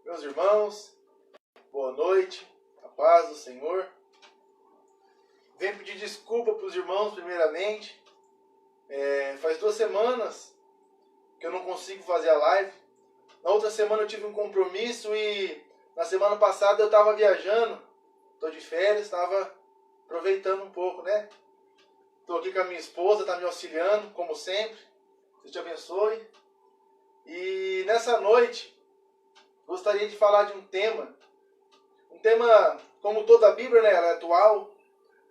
Meus irmãos, boa noite, a paz do Senhor. Venho pedir desculpa para os irmãos, primeiramente. Faz 2 semanas que eu não consigo fazer a live. Na outra semana eu tive um compromisso e na semana passada eu estava viajando. Estou de férias, estava aproveitando um pouco, né? Estou aqui com a minha esposa, está me auxiliando, como sempre. Deus te abençoe. E nessa noite, gostaria de falar de um tema, como toda a Bíblia, né, ela é atual.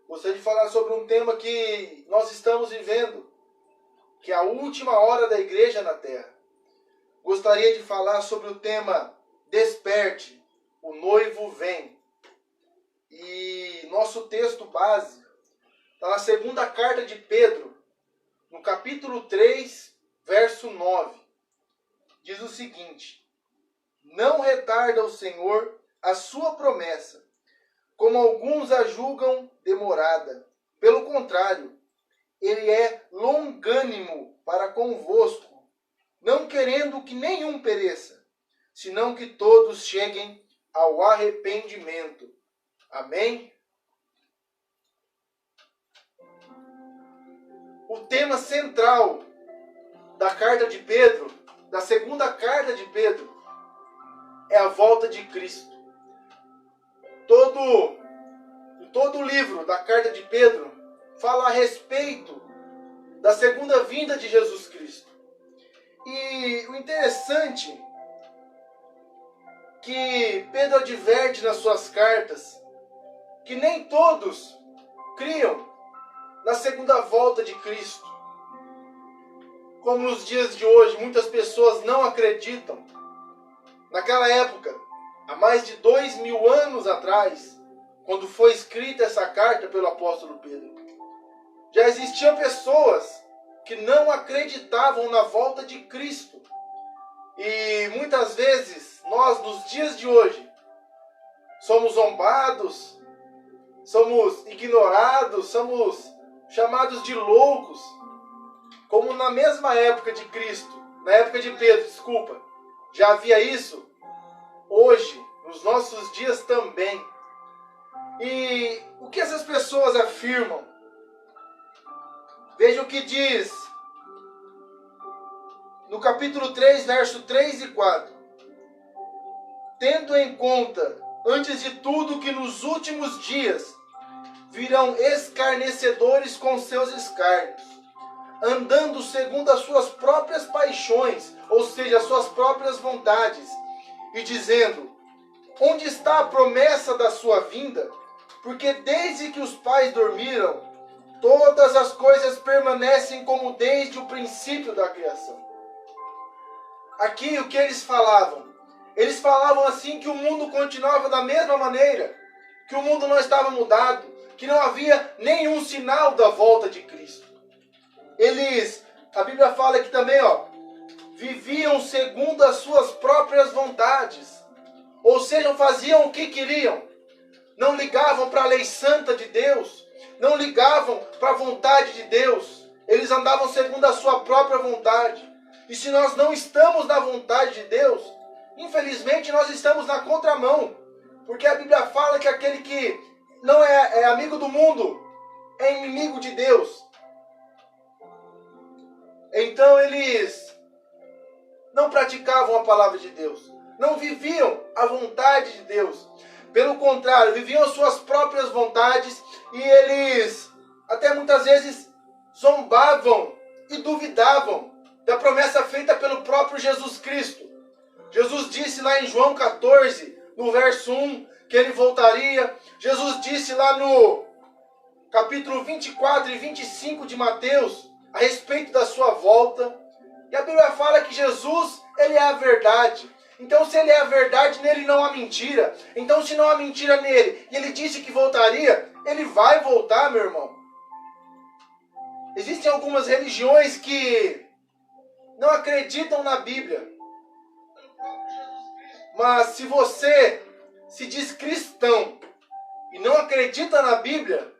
Gostaria de falar sobre um tema que nós estamos vivendo, que é a última hora da igreja na Terra. Gostaria de falar sobre o tema Desperte, o noivo vem. E nosso texto base está na segunda carta de Pedro, no capítulo 3, verso 9. Diz o seguinte: não retarda o Senhor a sua promessa, como alguns a julgam demorada. Pelo contrário, ele é longânimo para convosco, não querendo que nenhum pereça, senão que todos cheguem ao arrependimento. Amém? O tema central da carta de Pedro, da segunda carta de Pedro, é a volta de Cristo. Todo o livro da carta de Pedro fala a respeito da segunda vinda de Jesus Cristo. E o interessante que Pedro adverte nas suas cartas que nem todos criam na segunda volta de Cristo. Como nos dias de hoje, muitas pessoas não acreditam. Naquela época, há mais de 2000 anos atrás, quando foi escrita essa carta pelo apóstolo Pedro, já existiam pessoas que não acreditavam na volta de Cristo. E muitas vezes, nós, nos dias de hoje, somos zombados, somos ignorados, somos chamados de loucos, como na mesma época de Cristo, na época de Pedro, desculpa, já havia isso. Hoje, nos nossos dias também. E o que essas pessoas afirmam? Veja o que diz no capítulo 3, verso 3 e 4. Tendo em conta, antes de tudo, que nos últimos dias virão escarnecedores com seus escárnios, andando segundo as suas próprias paixões, ou seja, as suas próprias vontades, e dizendo: onde está a promessa da sua vinda? Porque desde que os pais dormiram, todas as coisas permanecem como desde o princípio da criação. Aqui o que eles falavam? Eles falavam assim que o mundo continuava da mesma maneira, que o mundo não estava mudado, que não havia nenhum sinal da volta de Cristo. A Bíblia fala aqui também, viviam segundo as suas próprias vontades. Ou seja, faziam o que queriam. Não ligavam para a lei santa de Deus. Não ligavam para a vontade de Deus. Eles andavam segundo a sua própria vontade. E se nós não estamos na vontade de Deus, infelizmente nós estamos na contramão. Porque a Bíblia fala que aquele que não é amigo do mundo é inimigo de Deus. Então eles não praticavam a palavra de Deus. Não viviam a vontade de Deus. Pelo contrário, viviam as suas próprias vontades e eles até muitas vezes zombavam e duvidavam da promessa feita pelo próprio Jesus Cristo. Jesus disse lá em João 14, no verso 1, que ele voltaria. Jesus disse lá no capítulo 24 e 25 de Mateus, a respeito da sua volta. E a Bíblia fala que Jesus, ele é a verdade. Então, se ele é a verdade, nele não há mentira. Então, se não há mentira nele, e ele disse que voltaria, ele vai voltar, meu irmão. Existem algumas religiões que não acreditam na Bíblia. Mas se você se diz cristão e não acredita na Bíblia,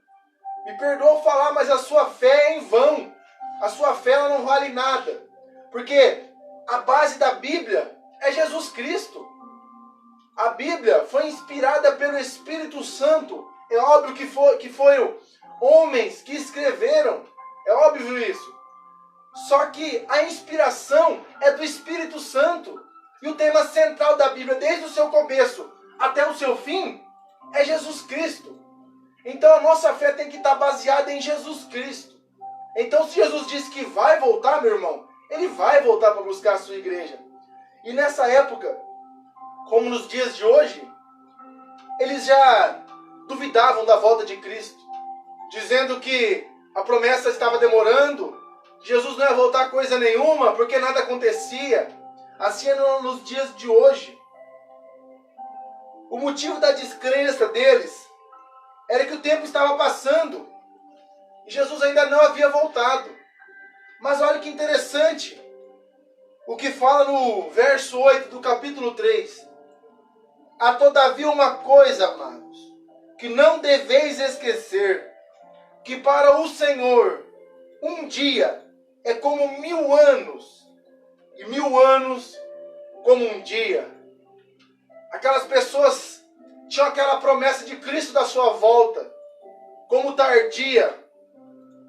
me perdoa falar, mas a sua fé é em vão. A sua fé ela não vale nada. Porque a base da Bíblia é Jesus Cristo. A Bíblia foi inspirada pelo Espírito Santo. É óbvio que foram homens que escreveram. É óbvio isso. Só que a inspiração é do Espírito Santo. E o tema central da Bíblia, desde o seu começo até o seu fim, é Jesus Cristo. Então a nossa fé tem que estar baseada em Jesus Cristo. Então se Jesus disse que vai voltar, meu irmão, Ele vai voltar para buscar a sua igreja. E nessa época, como nos dias de hoje, eles já duvidavam da volta de Cristo, dizendo que a promessa estava demorando, Jesus não ia voltar coisa nenhuma, porque nada acontecia. Assim é nos dias de hoje. O motivo da descrença deles era que o tempo estava passando e Jesus ainda não havia voltado. Mas olha que interessante o que fala no verso 8 do capítulo 3. Há todavia uma coisa, amados, que não deveis esquecer, que para o Senhor um dia é como 1000 anos, e 1000 anos como um dia. Aquelas pessoas tinham aquela promessa de Cristo da sua volta, como tardia,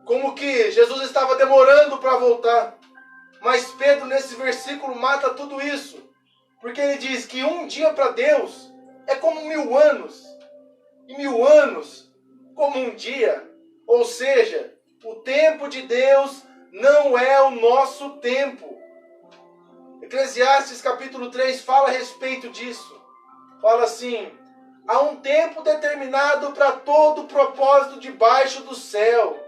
como que Jesus estava demorando para voltar. Mas Pedro, nesse versículo, mata tudo isso, porque ele diz que um dia para Deus é como 1000 anos, e 1000 anos como um dia. Ou seja, o tempo de Deus não é o nosso tempo. Eclesiastes capítulo 3 fala a respeito disso. Fala assim: há um tempo determinado para todo propósito debaixo do céu.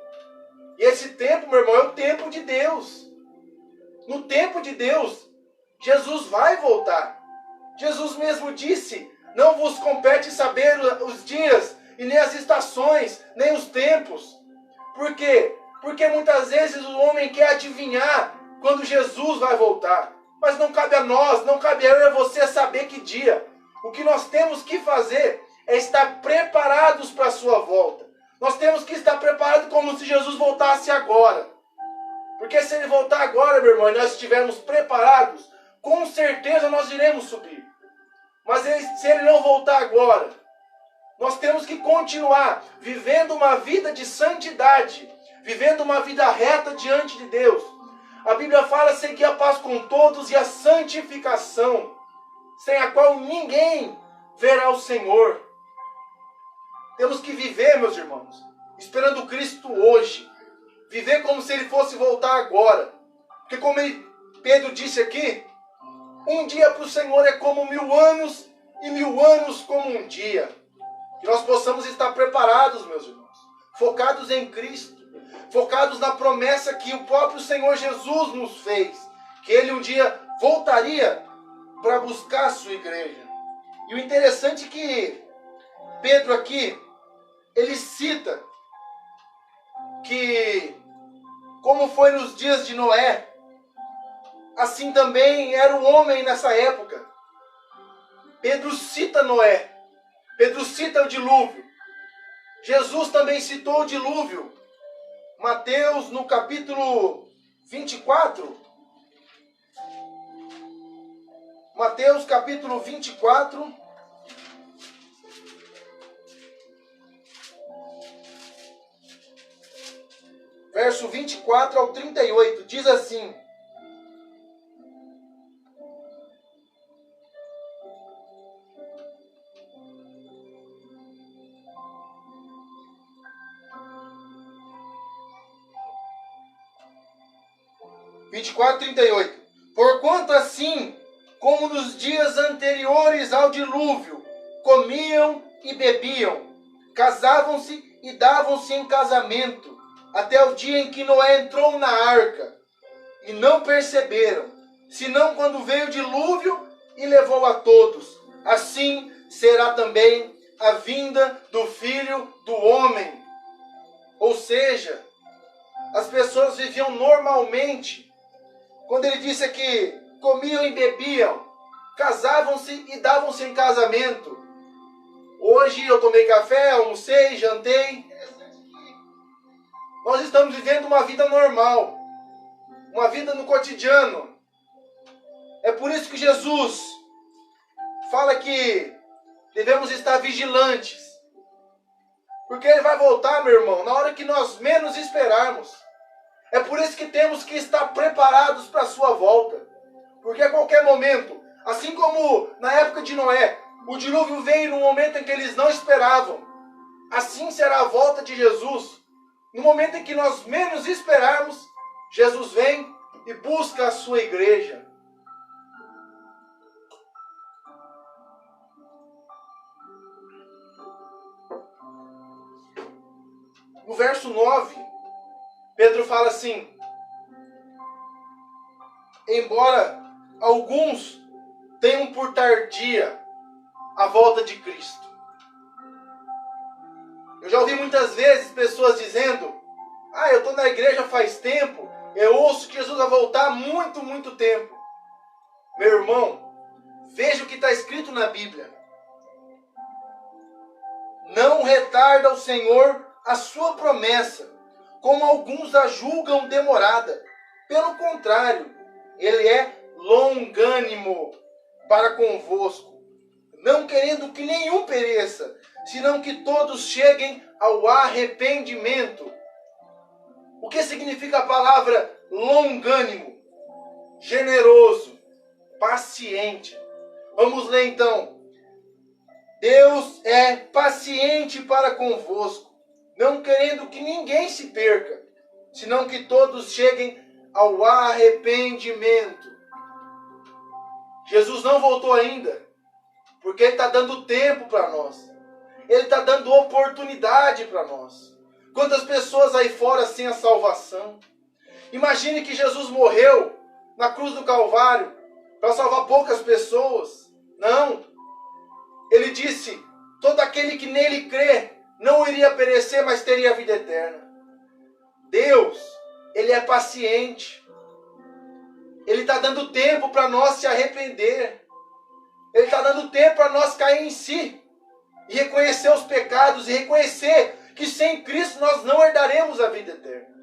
E esse tempo, meu irmão, é o tempo de Deus. No tempo de Deus, Jesus vai voltar. Jesus mesmo disse: não vos compete saber os dias, e nem as estações, nem os tempos. Por quê? Porque muitas vezes o homem quer adivinhar quando Jesus vai voltar. Mas não cabe a nós, não cabe a eu e a você saber que dia. O que nós temos que fazer é estar preparados para a sua volta. Nós temos que estar preparados como se Jesus voltasse agora. Porque se Ele voltar agora, meu irmão, e nós estivermos preparados, com certeza nós iremos subir. Mas se Ele não voltar agora, nós temos que continuar vivendo uma vida de santidade, vivendo uma vida reta diante de Deus. A Bíblia fala: seguir a paz com todos e a santificação, sem a qual ninguém verá o Senhor. Temos que viver, meus irmãos, esperando Cristo hoje. Viver como se Ele fosse voltar agora. Porque como Pedro disse aqui, um dia para o Senhor é como 1000 anos, e 1000 anos como um dia. Que nós possamos estar preparados, meus irmãos, focados em Cristo, focados na promessa que o próprio Senhor Jesus nos fez, que Ele um dia voltaria para buscar a sua igreja. E o interessante é que Pedro aqui, ele cita que, como foi nos dias de Noé, assim também era o homem nessa época. Pedro cita Noé, Pedro cita o dilúvio. Jesus também citou o dilúvio. Mateus, no capítulo 24. Mateus, capítulo 24. Verso 24 ao 38. Diz assim: porquanto assim como nos dias anteriores ao dilúvio, comiam e bebiam, casavam-se e davam-se em casamento, até o dia em que Noé entrou na arca, e não perceberam, senão quando veio o dilúvio e levou a todos. Assim será também a vinda do Filho do Homem. Ou seja, as pessoas viviam normalmente. Quando ele disse que comiam e bebiam, casavam-se e davam-se em casamento. Hoje eu tomei café, almocei, jantei. Nós estamos vivendo uma vida normal, uma vida no cotidiano. É por isso que Jesus fala que devemos estar vigilantes. Porque ele vai voltar, meu irmão, na hora que nós menos esperarmos. É por isso que temos que estar preparados para a sua volta. Porque a qualquer momento, assim como na época de Noé, o dilúvio veio num momento em que eles não esperavam. Assim será a volta de Jesus. No momento em que nós menos esperarmos, Jesus vem e busca a sua igreja. No verso 9, Pedro fala assim: embora alguns tenham por tardia a volta de Cristo. Eu já ouvi muitas vezes pessoas dizendo: eu estou na igreja faz tempo, eu ouço que Jesus vai voltar há muito, muito tempo. Meu irmão, veja o que está escrito na Bíblia. Não retarda o Senhor a sua promessa, como alguns a julgam demorada. Pelo contrário, Ele é longânimo para convosco, não querendo que nenhum pereça, senão que todos cheguem ao arrependimento. O que significa a palavra longânimo? Generoso, paciente. Vamos ler então. Deus é paciente para convosco, não querendo que ninguém se perca, senão que todos cheguem ao arrependimento. Jesus não voltou ainda, porque Ele está dando tempo para nós. Ele está dando oportunidade para nós. Quantas pessoas aí fora sem a salvação? Imagine que Jesus morreu na cruz do Calvário para salvar poucas pessoas. Não. Ele disse: todo aquele que nele crê não iria perecer, mas teria vida eterna. Deus, Ele é paciente. Ele está dando tempo para nós se arrepender. Ele está dando tempo para nós cair em si e reconhecer os pecados e reconhecer que sem Cristo nós não herdaremos a vida eterna.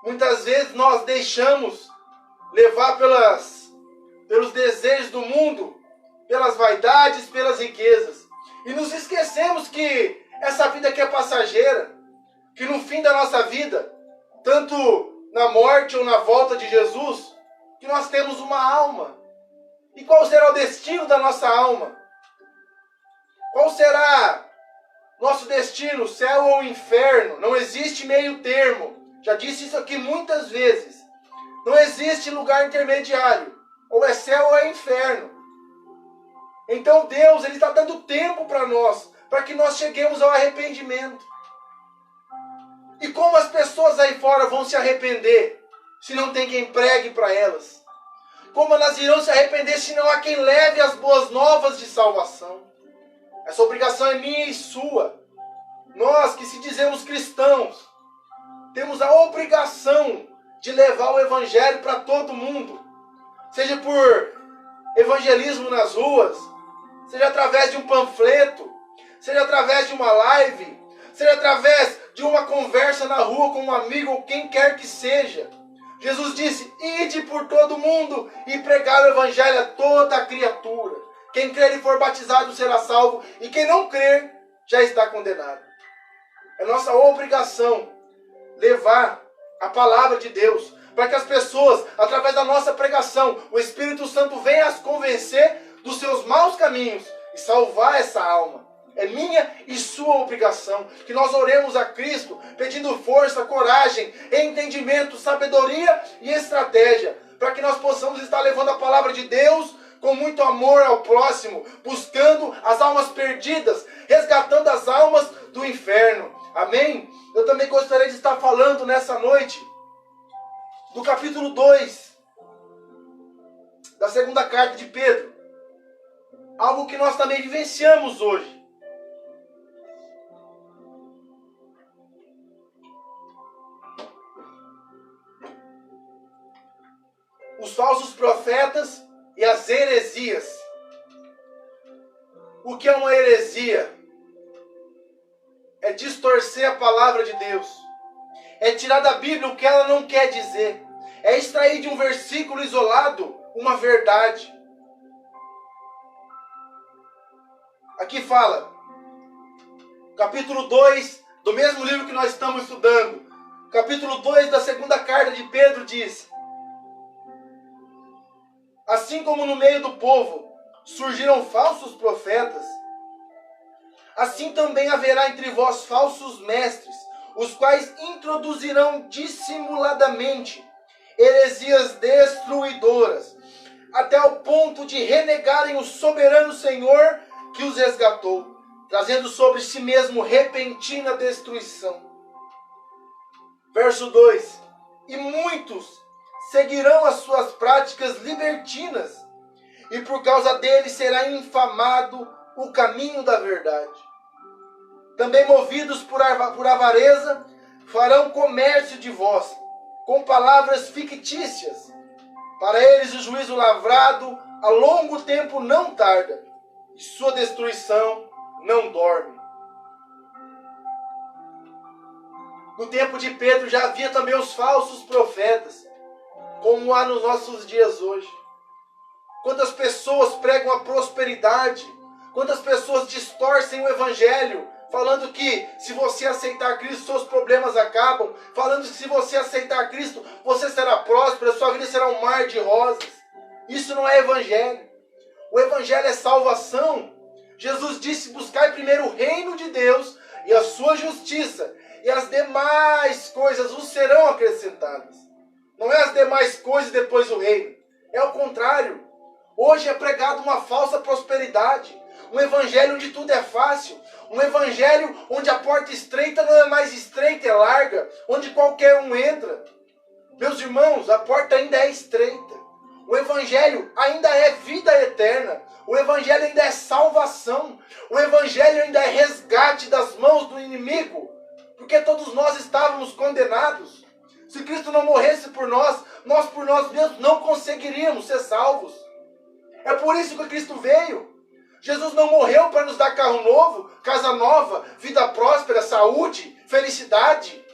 Muitas vezes nós deixamos levar pelos desejos do mundo, pelas vaidades, pelas riquezas. E nos esquecemos que essa vida aqui é passageira, que no fim da nossa vida, tanto na morte ou na volta de Jesus, que nós temos uma alma. E qual será o destino da nossa alma? Qual será nosso destino, céu ou inferno? Não existe meio termo. Já disse isso aqui muitas vezes. Não existe lugar intermediário. Ou é céu ou é inferno. Então Deus, Ele está dando tempo para nós, para que nós cheguemos ao arrependimento. E como as pessoas aí fora vão se arrepender, se não tem quem pregue para elas? Como elas irão se arrepender se não há quem leve as boas novas de salvação? Essa obrigação é minha e sua. Nós que se dizemos cristãos, temos a obrigação de levar o evangelho para todo mundo. Seja por evangelismo nas ruas, seja através de um panfleto, seja através de uma live, seja através de uma conversa na rua com um amigo ou quem quer que seja. Jesus disse: ide por todo mundo e pregai o evangelho a toda a criatura. Quem crer e for batizado será salvo, e quem não crer já está condenado. É nossa obrigação levar a palavra de Deus, para que as pessoas, através da nossa pregação, o Espírito Santo venha as convencer dos seus maus caminhos e salvar essa alma. É minha e sua obrigação que nós oremos a Cristo, pedindo força, coragem, entendimento, sabedoria e estratégia, para que nós possamos estar levando a palavra de Deus com muito amor ao próximo, buscando as almas perdidas, resgatando as almas do inferno. Amém? Eu também gostaria de estar falando nessa noite do capítulo 2 da segunda carta de Pedro. Algo que nós também vivenciamos hoje. Os falsos profetas e as heresias. O que é uma heresia? É distorcer a palavra de Deus. É tirar da Bíblia o que ela não quer dizer. É extrair de um versículo isolado uma verdade. Aqui fala, capítulo 2, do mesmo livro que nós estamos estudando, capítulo 2 da segunda carta de Pedro diz: assim como no meio do povo surgiram falsos profetas, assim também haverá entre vós falsos mestres, os quais introduzirão dissimuladamente heresias destruidoras, até o ponto de renegarem o soberano Senhor que os resgatou, trazendo sobre si mesmo repentina destruição. Verso 2: e muitos seguirão as suas práticas libertinas, e por causa deles será infamado o caminho da verdade. Também movidos por avareza, farão comércio de vós, com palavras fictícias. Para eles o juízo lavrado a longo tempo não tarda, e sua destruição não dorme. No tempo de Pedro já havia também os falsos profetas, como há nos nossos dias hoje. Quantas pessoas pregam a prosperidade, quantas pessoas distorcem o evangelho, falando que se você aceitar Cristo, seus problemas acabam, falando que se você aceitar Cristo, você será próspero, sua vida será um mar de rosas. Isso não é evangelho. O evangelho é salvação. Jesus disse: buscai primeiro o reino de Deus e a sua justiça, e as demais coisas vos serão acrescentadas. Não é as demais coisas depois o reino. É o contrário. Hoje é pregado uma falsa prosperidade. Um evangelho onde tudo é fácil. Um evangelho onde a porta estreita não é mais estreita, é larga. Onde qualquer um entra. Meus irmãos, a porta ainda é estreita. O evangelho ainda é vida eterna. O evangelho ainda é salvação. O evangelho ainda é resgate das mãos do inimigo. Porque todos nós estávamos condenados. Se Cristo não morresse por nós, nós por nós mesmos não conseguiríamos ser salvos. É por isso que Cristo veio. Jesus não morreu para nos dar carro novo, casa nova, vida próspera, saúde, felicidade.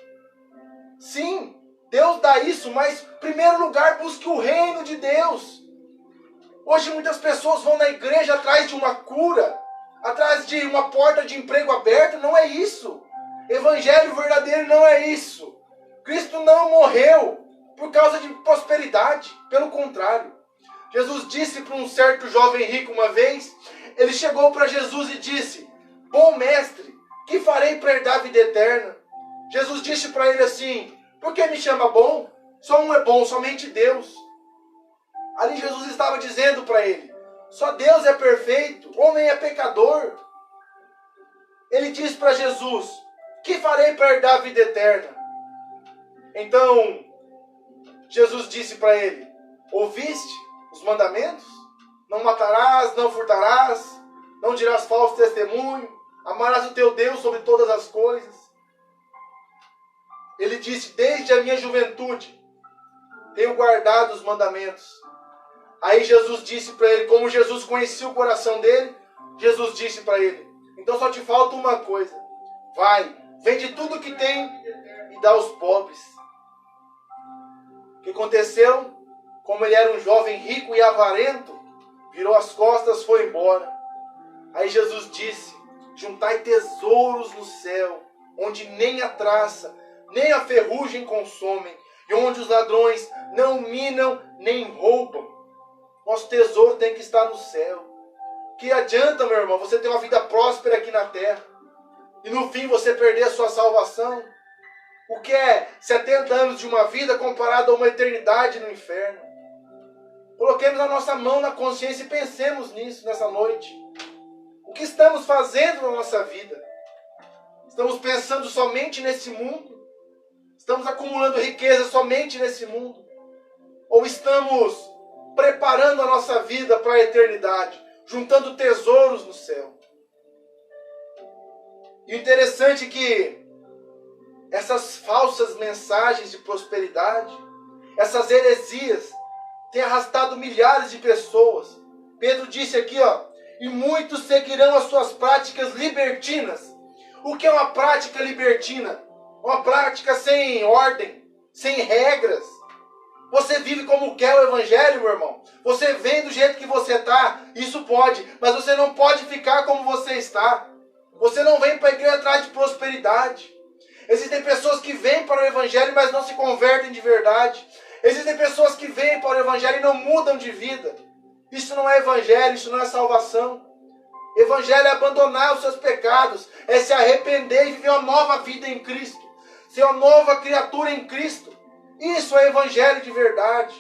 Sim, Deus dá isso, mas em primeiro lugar busque o reino de Deus. Hoje muitas pessoas vão na igreja atrás de uma cura, atrás de uma porta de emprego aberta. Não é isso. Evangelho verdadeiro não é isso. Cristo não morreu por causa de prosperidade. Pelo contrário. Jesus disse para um certo jovem rico uma vez, ele chegou para Jesus e disse: bom mestre, que farei para herdar a vida eterna? Jesus disse para ele assim: por que me chama bom? Só um é bom, somente Deus. Ali Jesus estava dizendo para ele: só Deus é perfeito, homem é pecador. Ele disse para Jesus: que farei para herdar a vida eterna? Então, Jesus disse para ele: ouviste os mandamentos? Não matarás, não furtarás, não dirás falso testemunho, amarás o teu Deus sobre todas as coisas. Ele disse: desde a minha juventude tenho guardado os mandamentos. Aí Jesus disse para ele, como Jesus conhecia o coração dele, Jesus disse para ele: então só te falta uma coisa. Vai, vende tudo que tem e dá aos pobres. O que aconteceu? Como ele era um jovem rico e avarento, virou as costas e foi embora. Aí Jesus disse: juntai tesouros no céu, onde nem a traça, nem a ferrugem consomem, e onde os ladrões não minam nem roubam. Nosso tesouro tem que estar no céu. Que adianta, meu irmão, você ter uma vida próspera aqui na terra, e no fim você perder a sua salvação? O que é 70 anos de uma vida comparado a uma eternidade no inferno? Coloquemos a nossa mão na consciência e pensemos nisso nessa noite. O que estamos fazendo na nossa vida? Estamos pensando somente nesse mundo? Estamos acumulando riqueza somente nesse mundo? Ou estamos preparando a nossa vida para a eternidade, juntando tesouros no céu? E o interessante é que essas falsas mensagens de prosperidade, essas heresias, têm arrastado milhares de pessoas. Pedro disse aqui, e muitos seguirão as suas práticas libertinas. O que é uma prática libertina? Uma prática sem ordem, sem regras. Você vive como quer o evangelho, meu irmão. Você vem do jeito que você está, isso pode. Mas você não pode ficar como você está. Você não vem para a igreja atrás de prosperidade. Existem pessoas que vêm para o evangelho, mas não se convertem de verdade. Existem pessoas que vêm para o evangelho e não mudam de vida. Isso não é evangelho, isso não é salvação. Evangelho é abandonar os seus pecados, é se arrepender e viver uma nova vida em Cristo. Ser uma nova criatura em Cristo. Isso é evangelho de verdade.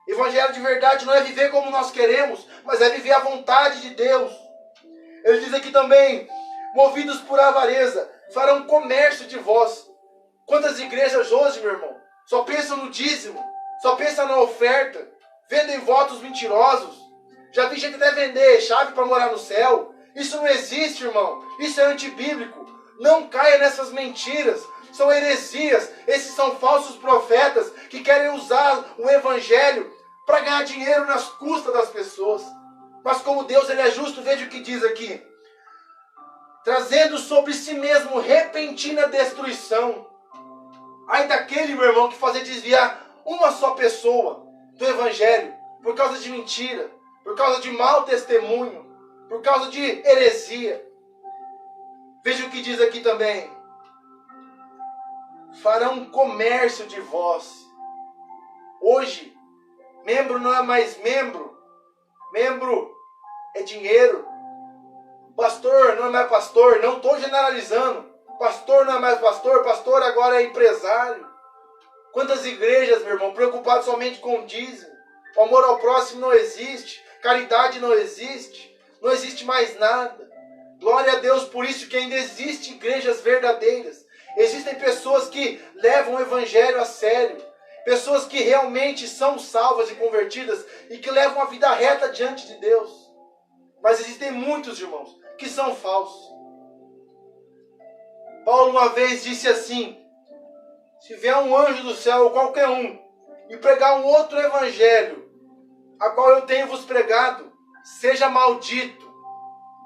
Evangelho de verdade não é viver como nós queremos, mas é viver a vontade de Deus. Ele diz aqui também, movidos por avareza, farão comércio de vós. Quantas igrejas hoje, meu irmão, só pensam no dízimo, só pensam na oferta, vendem votos mentirosos. Já vi gente até vender chave para morar no céu. Isso não existe, irmão. Isso é antibíblico. Não caia nessas mentiras. São heresias. Esses são falsos profetas que querem usar o evangelho para ganhar dinheiro nas custas das pessoas. Mas como Deus ele é justo, veja o que diz aqui. Trazendo sobre si mesmo repentina destruição. Ai daquele, meu irmão, que fazer desviar uma só pessoa do evangelho por causa de mentira, por causa de mau testemunho, por causa de heresia. Veja o que diz aqui também. Farão comércio de vós. Hoje, membro não é mais membro. Membro é dinheiro. Pastor não é mais pastor. Não estou generalizando. Pastor não é mais pastor. Pastor agora é empresário. Quantas igrejas, meu irmão, preocupadas somente com o dízimo. O amor ao próximo não existe. Caridade não existe. Não existe mais nada. Glória a Deus por isso que ainda existem igrejas verdadeiras. Existem pessoas que levam o evangelho a sério. Pessoas que realmente são salvas e convertidas e que levam a vida reta diante de Deus. Mas existem muitos, irmãos, que são falsos. Paulo uma vez disse assim: se vier um anjo do céu ou qualquer um e pregar um outro evangelho, a qual eu tenho vos pregado, seja maldito.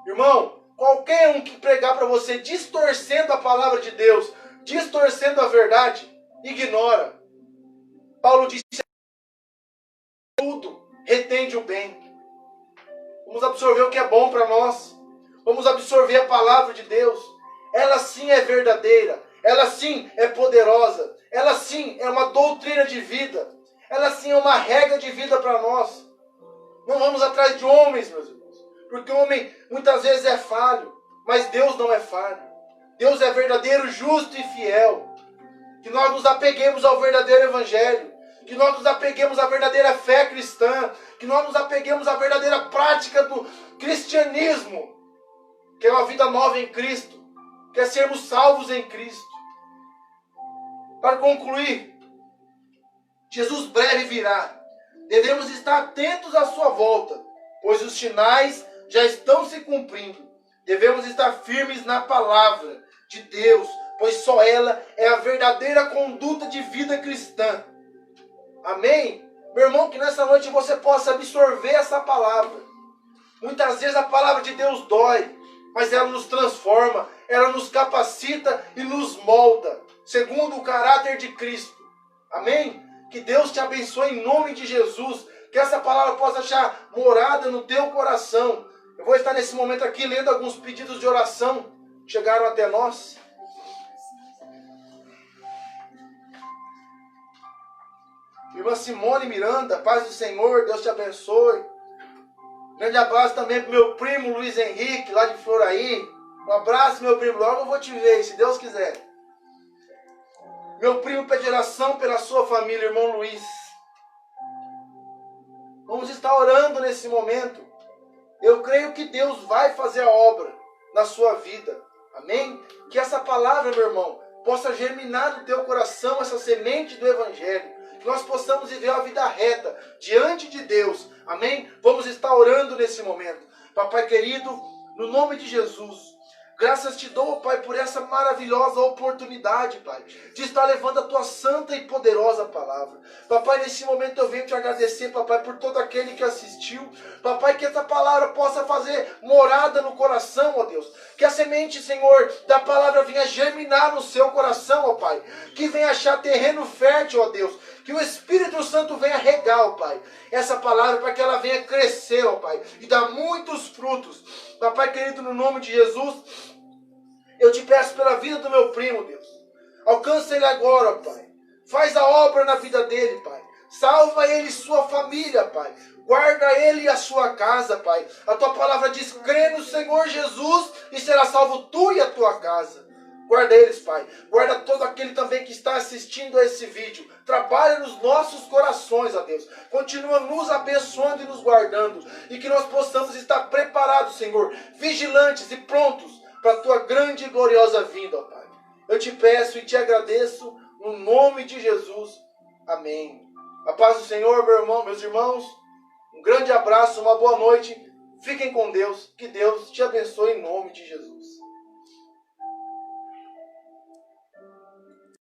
Irmão, qualquer um que pregar para você distorcendo a palavra de Deus, distorcendo a verdade, ignora. Paulo disse: tudo retende o bem. Vamos absorver o que é bom para nós. Vamos absorver a palavra de Deus. Ela sim é verdadeira. Ela sim é poderosa. Ela sim é uma doutrina de vida. Ela sim é uma regra de vida para nós. Não vamos atrás de homens, meus irmãos. Porque o homem muitas vezes é falho. Mas Deus não é falho. Deus é verdadeiro, justo e fiel. Que nós nos apeguemos ao verdadeiro evangelho. Que nós nos apeguemos à verdadeira fé cristã. Que nós nos apeguemos à verdadeira prática do cristianismo. Que é uma vida nova em Cristo. Que é sermos salvos em Cristo. Para concluir, Jesus breve virá. Devemos estar atentos à sua volta, pois os sinais já estão se cumprindo. Devemos estar firmes na palavra de Deus, pois só ela é a verdadeira conduta de vida cristã. Amém? Meu irmão, que nessa noite você possa absorver essa palavra. Muitas vezes a palavra de Deus dói, mas ela nos transforma, ela nos capacita e nos molda, segundo o caráter de Cristo. Amém? Que Deus te abençoe em nome de Jesus. Que essa palavra possa achar morada no teu coração. Eu vou estar nesse momento aqui lendo alguns pedidos de oração que chegaram até nós. Irmã Simone Miranda, paz do Senhor, Deus te abençoe. Grande abraço também para o meu primo Luiz Henrique, lá de Floraí. Um abraço, meu primo. Logo eu vou te ver, se Deus quiser. Meu primo pede oração pela sua família, irmão Luiz. Vamos estar orando nesse momento. Eu creio que Deus vai fazer a obra na sua vida. Amém? Que essa palavra, meu irmão, possa germinar no teu coração essa semente do Evangelho. Que nós possamos viver a vida reta diante de Deus. Amém? Vamos estar orando nesse momento. Papai querido, no nome de Jesus, graças te dou, Pai, por essa maravilhosa oportunidade, Pai, de estar levando a tua santa e poderosa palavra. Papai, nesse momento eu venho te agradecer, Papai, por todo aquele que assistiu. Papai, que essa palavra possa fazer morada no coração, ó Deus. Que a semente, Senhor, da palavra venha germinar no seu coração, ó Pai. Que venha achar terreno fértil, ó Deus. Que o Espírito Santo venha regar, ó Pai, essa palavra para que ela venha crescer, ó Pai, e dar muitos frutos. Papai querido, no nome de Jesus, eu te peço pela vida do meu primo, Deus. Alcança ele agora, ó Pai. Faz a obra na vida dele, Pai. Salva ele e sua família, Pai. Guarda ele e a sua casa, Pai. A tua palavra diz, crê no Senhor Jesus e será salvo tu e a tua casa. Guarda eles, Pai. Guarda todo aquele também que está assistindo a esse vídeo. Trabalha nos nossos corações, ó Deus. Continua nos abençoando e nos guardando. E que nós possamos estar preparados, Senhor, vigilantes e prontos para a tua grande e gloriosa vinda, ó Pai. Eu te peço e te agradeço no nome de Jesus. Amém. A paz do Senhor, meu irmão, meus irmãos. Um grande abraço, uma boa noite. Fiquem com Deus. Que Deus te abençoe em nome de Jesus.